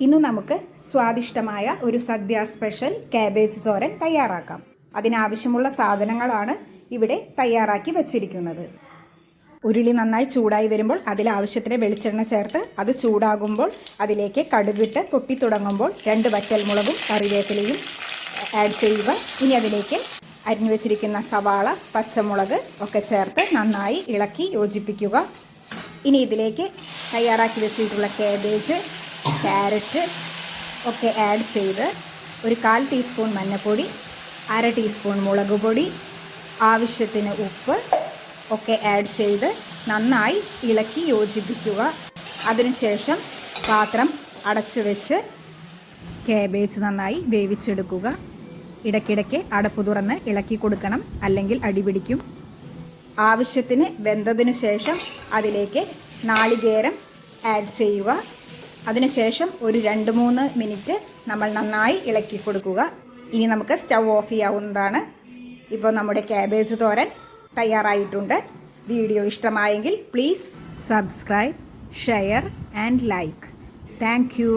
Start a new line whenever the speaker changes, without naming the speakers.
ഇന്ന് നമുക്ക് സ്വാദിഷ്ടമായ ഒരു സദ്യ സ്പെഷ്യൽ കാബേജ് തോരൻ തയ്യാറാക്കാം. അതിനാവശ്യമുള്ള സാധനങ്ങളാണ് ഇവിടെ തയ്യാറാക്കി വച്ചിരിക്കുന്നത്. ഉരുളി നന്നായി ചൂടായി വരുമ്പോൾ അതിലാവശ്യത്തിന് വെളിച്ചെണ്ണ ചേർത്ത് അത് ചൂടാകുമ്പോൾ അതിലേക്ക് കടുകിട്ട് പൊട്ടി തുടങ്ങുമ്പോൾ 2 വറ്റൽമുളകും കറിവേപ്പിലയും ആഡ് ചെയ്യുക. ഇനി അതിലേക്ക് അരിഞ്ഞു വെച്ചിരിക്കുന്ന സവാള, പച്ചമുളക് ഒക്കെ ചേർത്ത് നന്നായി ഇളക്കി യോജിപ്പിക്കുക. ഇനി ഇതിലേക്ക് തയ്യാറാക്കി വെച്ചിട്ടുള്ള കാബേജ്, ക്യാരറ്റ് ഒക്കെ ആഡ് ചെയ്ത് ഒരു 1/4 ടീസ്പൂൺ മഞ്ഞൾപ്പൊടി, 1/2 ടീസ്പൂൺ മുളക് പൊടി, ആവശ്യത്തിന് ഉപ്പ് ഒക്കെ ആഡ് ചെയ്ത് നന്നായി ഇളക്കി യോജിപ്പിക്കുക. അതിനുശേഷം പാത്രം അടച്ചു വെച്ച് കാബേജ് നന്നായി വേവിച്ചെടുക്കുക. ഇടയ്ക്കിടയ്ക്ക് അടപ്പ് തുറന്ന് ഇളക്കി കൊടുക്കണം, അല്ലെങ്കിൽ അടിപിടിക്കും. ആവശ്യത്തിന് വെന്തതിനു ശേഷം അതിലേക്ക് നാളികേരം ആഡ് ചെയ്യുക. അതിനുശേഷം ഒരു 2-3 മിനിറ്റ് നമ്മൾ നന്നായി ഇളക്കി കൊടുക്കുക. ഇനി നമുക്ക് സ്റ്റൗ ഓഫ് ചെയ്യാവുന്നതാണ്. ഇപ്പോൾ നമ്മുടെ കാബേജ് തോരൻ തയ്യാറായിട്ടുണ്ട്. വീഡിയോ ഇഷ്ടമായെങ്കിൽ please subscribe, share and like. Thank you.